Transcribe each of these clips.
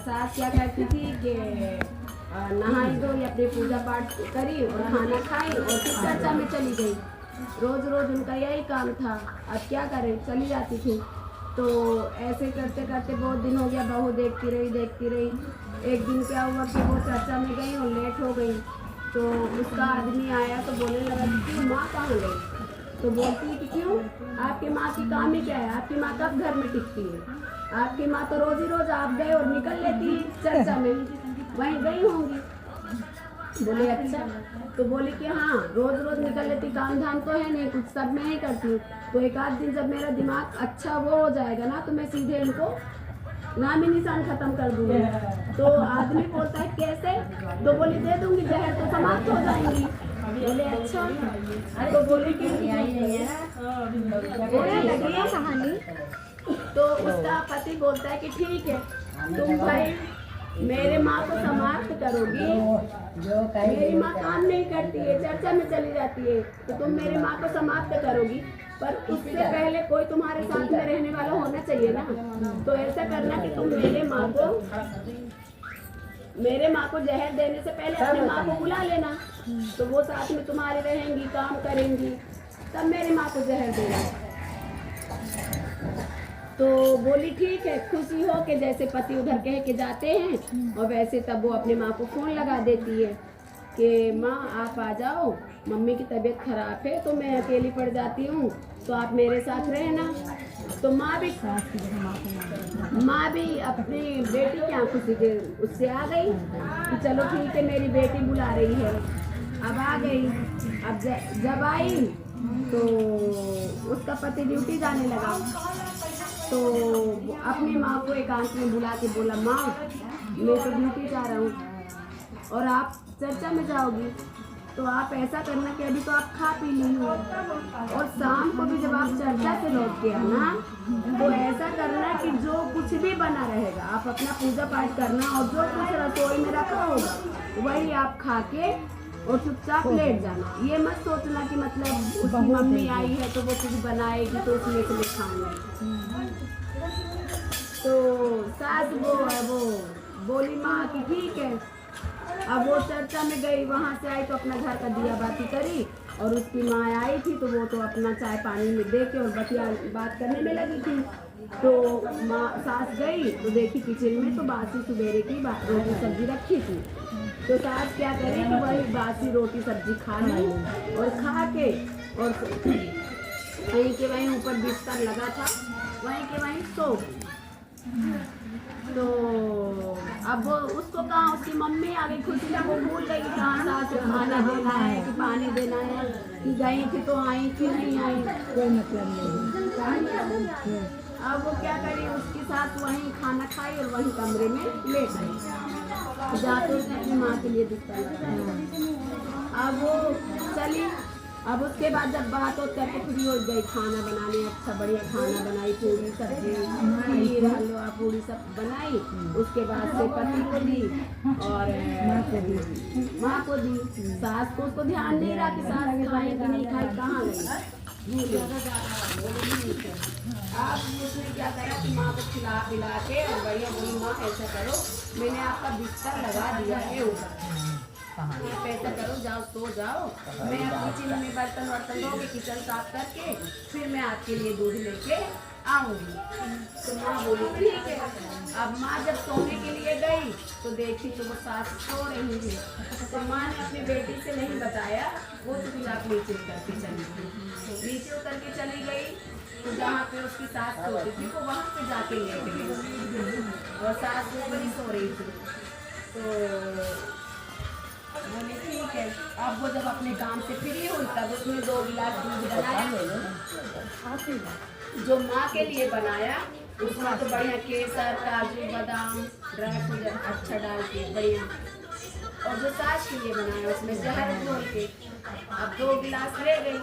सास क्या करती थी कि नहाई धोई अपनी पूजा पाठ करी और खाना खाई और फिर चर्चा में चली गई। रोज रोज उनका यही काम था। अब क्या करें, चली जाती थी। तो ऐसे करते करते बहुत दिन हो गया, बहू देखती रही। एक दिन क्या हुआ कि वो चर्चा में गई और लेट हो गई। तो उसका आदमी आया तो बोलने लगा कि माँ कहाँ गई? तो बोलती है कि क्यों, आपकी माँ की काम ही क्या है? आपकी माँ कब घर में टिकती है? आपकी माँ तो रोज ही रोज आप गए और निकल लेती है चर्चा में, वहीं गई होंगी। बोले अच्छा। तो बोले कि हाँ, रोज रोज निकल लेती, काम धाम तो है नहीं, कुछ सब मैं ही करती हूँ। तो एक आध दिन जब मेरा दिमाग अच्छा वो हो जाएगा ना, तो मैं सीधे इनको नामी निशान खत्म कर दूंगी। तो आदमी बोलता है कैसे? तो बोली दे दूंगी जहर तो समाप्त हो जाएंगी। बोले अच्छा। तो बोले कि कहानी। तो उसका पति बोलता है कि ठीक है, तुम भाई मेरे माँ को समाप्त करोगी। मेरी माँ काम नहीं करती है, चर्चा में चली जाती है, तो तुम मेरी माँ को समाप्त करोगी, पर उससे पहले कोई तुम्हारे साथ में रहने वाला होना चाहिए ना। तो ऐसा करना कि तुम मेरे माँ को जहर देने से पहले अपनी माँ को बुला लेना, तो वो साथ में तुम्हारे रहेंगी, काम करेंगी, तब मेरी माँ को जहर देना। तो बोली ठीक है, खुशी हो के जैसे पति उधर कह के जाते हैं, और वैसे तब वो अपनी माँ को फोन लगा देती है कि माँ आप आ जाओ, मम्मी की तबीयत खराब है तो मैं अकेली पड़ जाती हूँ, तो आप मेरे साथ रहना। तो माँ भी अपनी बेटी की आंखों से उससे आ गई कि चलो ठीक है, मेरी बेटी बुला रही है। अब आ गई। अब जब आई तो उसका पति ड्यूटी जाने लगा। तो अपनी माँ को एकांत में बुला के बोला, माँ मैं तो ड्यूटी जा रहा हूँ और आप चर्चा में जाओगी, तो आप ऐसा करना कि अभी तो आप खा पी ली हो, और शाम को भी जब आप चर्चा से लौट के आना, तो ऐसा करना कि जो कुछ भी बना रहेगा आप अपना पूजा पाठ करना, और जो कुछ रसोई में रखा होगा वही आप खा के और चुपचाप लेट जाना। ये मत सोचना कि मतलब उसकी मम्मी आई है तो वो कुछ बनाएगी तो उसमें से मैं खाऊंगी। तो सास वो बोली माँ की ठीक है। अब वो चर्चा में गई, वहाँ से आई तो अपना घर का दिया बाती करी, और उसकी माँ आई थी तो वो तो अपना चाय पानी में दे के और बात करने में लगी थी। तो माँ सास गई तो देखी किचन में तो बासी सुबेरे की रोटी सब्जी रखी थी। तो सास क्या करे कि वही बासी रोटी सब्जी खा ली, और खा के और वहीं के वहीं ऊपर बिस्तर लगा था, वहीं के वहीं सो गई। तो अब उसको कहाँ, उसकी मम्मी आ गई खुशी में, वो भूल गई कि कहाँ सास को खाना देना है कि पानी देना है, कि गई थी तो आई कि नहीं आई, कोई मतलब नहीं। अब वो क्या करी, उसकी सास वहीं खाना खाई और वहीं कमरे में लेट गई, जाते उसने अपनी माँ के लिए बिस्तर लगाया। अब वो चली। अब उसके बाद जब बात हो करके फ्री हो गई, खाना बनाने, अच्छा बढ़िया खाना बनाई, पूरी सब्जी खीर हलवा पूरी सब बनाई। उसके बाद से पति को दी और माँ को दी। सास को उसको ध्यान नहीं रहा कि सास खाई कि नहीं खाई, कहाँ गई। अब उसने क्या करा कि माँ को खिला पिला के और बढ़िया बोली, माँ ऐसा करो, मैंने आपका बिस्तर लगा दिया है ऊपर, आप ऐसा करो, जाओ सो जाओ, मैं अब किचन में बर्तन वर्तन धो के किचन साफ करके फिर मैं आपके लिए दूध लेके आऊंगी। तो माँ बोली ठीक है। अब माँ जब सोने के लिए गई तो देखी तो वो सास सो रही थी। तो माँ ने अपनी बेटी से नहीं बताया, वो चुपचाप नीचे उतर के चली गई। नीचे उतर के चली गई तो जहाँ पे उसकी सास सोती थी वो वहाँ पे जाके लेट गई, और सास ऊपर ही सो रही थी। तो बोले ठीक है। अब वो जब अपने काम से फ्री हुई तब उसने 2 गिलास दूध बनाया, जो माँ के लिए बनाया। उसमें तो बढ़िया केसर काजू बादाम ड्राई फ्रूट अच्छा डाल के बढ़िया, और जो सास के लिए बनाया उसमें जहर घोल के। अब 2 गिलास ले गई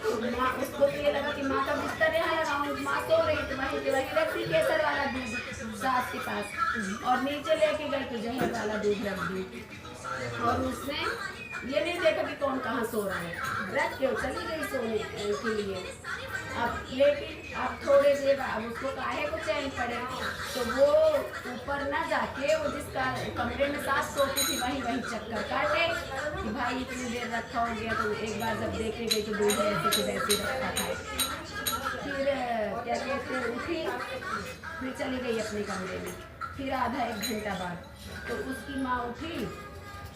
तो माँ, उसको तो ये लगा कि माँ का बिस्तर यहाँ लगाऊँ, माँ सो रही तो वहीं के वहीं रखती केसर वाला दूध सास के पास, और नीचे लेके गई तो जहर वाला दूध रख दी। और उसने ये नहीं देखा कि कौन कहाँ सो रहा है, रख के चली गई सोने के लिए। अब लेकिन अब थोड़े देर अब उसको काहे को चैन पड़े, तो वो ऊपर ना जाके वो जिसका कमरे में सास सोती थी वहीं वहीं चक्कर काटे कि भाई इतनी देर रखा हो गया। तो एक बार जब देखने गई तो दूध ऐसे को वैसे रखा था। फिर क्या कहते हैं उठी, फिर चली गई अपने कमरे में। फिर आधा एक घंटा बाद तो उसकी माँ उठी,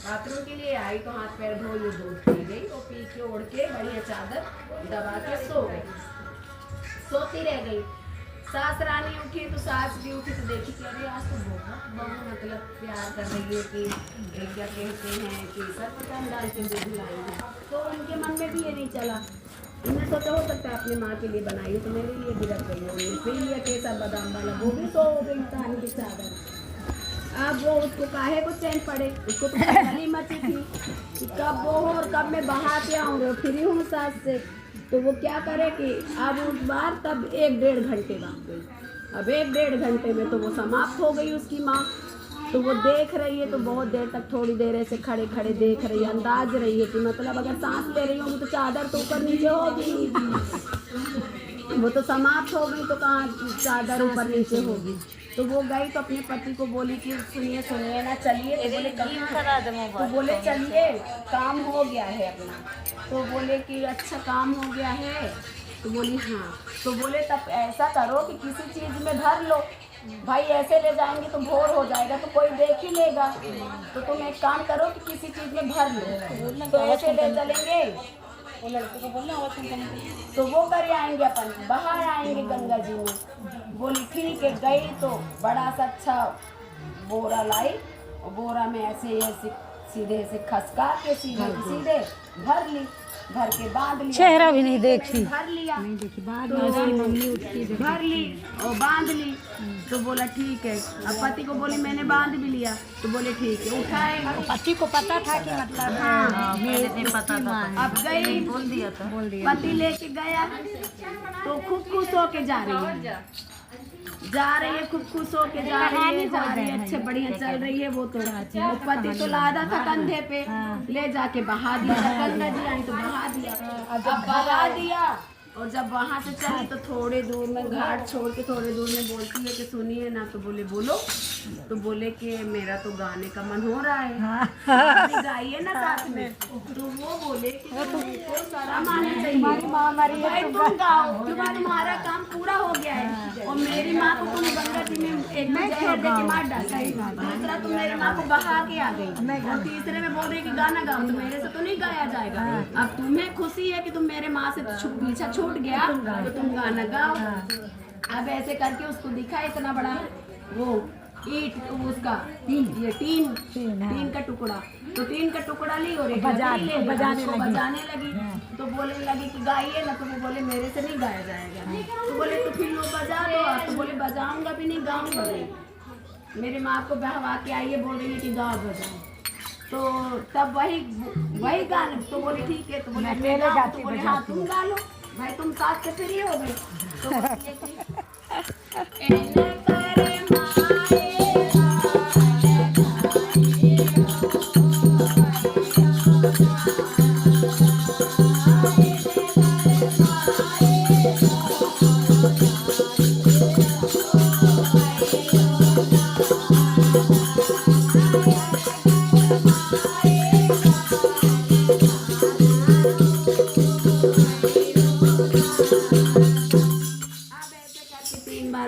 बाथरूम के लिए आई तो हाथ पैर धो ये दूध पी गई। वो पी के ओढ़ के बढ़िया चादर दबा के सो गई, सोती रह गई। सास रानी उठी तो सास भी उठी तो देखी कि अरे आज तो बहुत बहू मतलब प्यार कर रही है कि क्या कहते हैं कि सर्वप्रथम डाल के दूध लाई है। तो उनके मन में भी ये नहीं चला, उन्होंने सोचा हो सकता है अपने माँ के लिए बनाई हो तो मेरे लिए भी रख गई होगी। फिर लिया केसर बादाम वाला, वो भी सो हो गई तानी की चादर। अब वो उसको काहे को चैन पड़े, उसको तो पहली मची थी कि कब वो हो और कब मैं बहा के आऊँगा, फिर हूँ सास से। तो वो क्या करे कि अब उस बार तब 1-1.5 घंटे बाद गई। अब 1-1.5 घंटे में तो वो समाप्त हो गई उसकी माँ। तो वो देख रही है तो बहुत देर तक थोड़ी देर ऐसे खड़े खड़े देख रही है, अंदाज रही है कि मतलब अगर सांस ले रही होगी तो चादर तो ऊपर नीचे होगी, वो तो समाप्त हो गई तो कहाँ चादर ऊपर नीचे होगी। तो वो गई तो अपने पति को बोली कि सुनिए सुनिए ना चलिए। तो बोले तो बोले चलिए काम हो गया है अपना। तो बोले कि अच्छा काम हो गया है, तो बोली हाँ। तो बोले तब ऐसा करो कि किसी चीज़ में धर लो, भाई ऐसे ले जाएंगे तो भोर हो जाएगा तो कोई देख ही लेगा। तो तुम एक काम करो कि किसी चीज़ में भर लो, तो ऐसे ले चलेंगे। वो लड़के को बोलना तो वो करे आएंगे अपन बाहर आएंगे गंगा जी में। बोली ठीक है। गई तो बड़ा सा अच्छा बोरा लाई और बोरा में ऐसे ऐसे सीधे से खसका के सीधे भर ली, भर के बांध लिया। चेहरा भी नहीं देखी, भर लिया, नहीं देखी बाद तो मम्मी उठती भर ली और बांध ली। तो बोला ठीक है। अब पति को बोली मैंने बांध भी लिया, तो बोले ठीक है। उठाए, पति को पता था कि मतलब हाँ मेरे से पता था। अब गई, बोल दिया पति लेके गया तो खूब खुश होके जा रही है, खूब खुश होके जा रही है, अच्छे बढ़िया चल रही है। वो तो पति तो लादा था कंधे पे, ले जाके बहा दिया। गंगा जी आई तो बहा दिया। अब बहा दिया और जब वहाँ से चली तो थोड़े दूर में घाट छोड़ के थोड़े दूर में बोलती है कि सुनिए ना। तो बोले बोलो। तो बोले कि मेरा तो गाने का मन हो रहा है, गाइए ना साथ में। तो वो बोले कि तुमको शर्म आनी चाहिए, भाई तुम गाओ क्योंकि तुम्हारा काम पूरा हो गया है। और मेरी माँ को तुम गंगा जी में एक जहर दे के मार डाला, दूसरा तुम मेरी माँ को बहा के आ गई, और तीसरे में बोल रही कि गाना गाओ। तो मेरे से तो नहीं गाया जाएगा। अब तुम्हें खुशी है कि तुम मेरे माँ से पीछा छूट गया तो तुम गाना गाओ। अब ऐसे करके उसको दिखा इतना बड़ा वो ईट उसका ये टीन का टुकड़ा। तो टीन का टुकड़ा ली और बजाने लगी। तो बोलने लगी कि गाइए ना। तो वो बोले मेरे से नहीं गाया जाएगा। तो बोले तो फिर वो बजा दो। तो बोले बजाऊंगा भी नहीं, गाऊंगा भी। मेरी माँ को बहवा के आइए, बोल रही है कि गाओ बजाओ। तो तब वही गाने। तो बोले ठीक है। तो बोले मेरे गाती, बोले हाँ तुम गा लो भाई, तुम साथ से फ्री हो गए। तो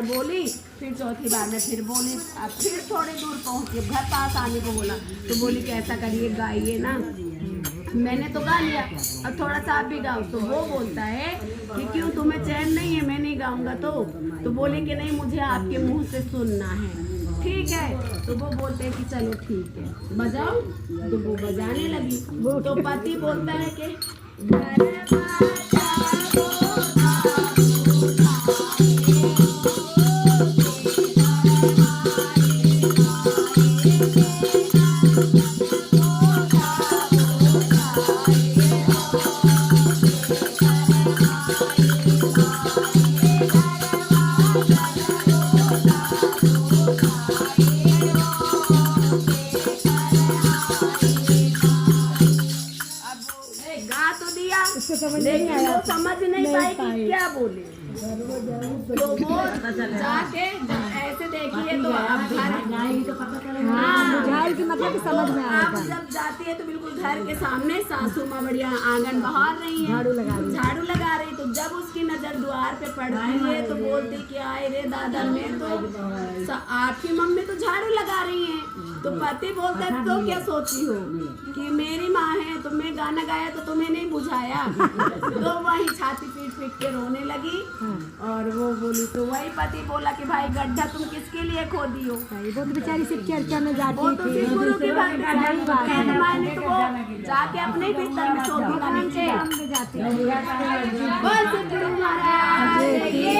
बोली, फिर चौथी बार में फिर बोली। अब फिर थोड़ी दूर पहुँच के घर पास आने को बोला। तो बोली कि ऐसा करिए गाइए ना। मैंने तो गा लिया, अब थोड़ा सा आप भी गाओ। तो वो बोलता है कि क्यों तुम्हें चैन नहीं है, मैं नहीं गाऊंगा। तो बोले कि नहीं मुझे आपके मुंह से सुनना है। ठीक है। तो वो बोलते हैं कि चलो ठीक है बजाओ। तो वो बजाने लगी। तो पति बोलता है कि लेकिन वो समझ नहीं पाई कि क्या बोले। तो वो जाके जब ऐसे देखिए तो अब घर हाँ बुझाई की मतलब कि समझ में अब आएगा। जब जाती है तो बिल्कुल घर के सामने सासू माँ बढ़िया आंगन बहार रही है, झाड़ू लगा रही। तो जब उसकी नजर द्वार पे पड़ती है तो बोलती कि आए रे दादा, मैं तो आपकी मम्मी तो झाड़ू लगा रही हैं। तो पति बोलता है तो क्या सोची हो कि मेरी माँ है, तुमने गाना गाया तो तुम्हें नहीं बुझाया। तो वही छाती पीट पीट के रोने लगी। और वो बोली तो वही पति बोला कि भाई गड्ढा तुम किसके लिए खोदी हो? वो तो बेचारी सिर्फ चर्चा में वो जाती तो थी। फिर गुरु की भक्ति मैंने तो वो जाके अपने ही बिस्तर में सो दी नीचे। बोल सतगुरु महाराज की जय।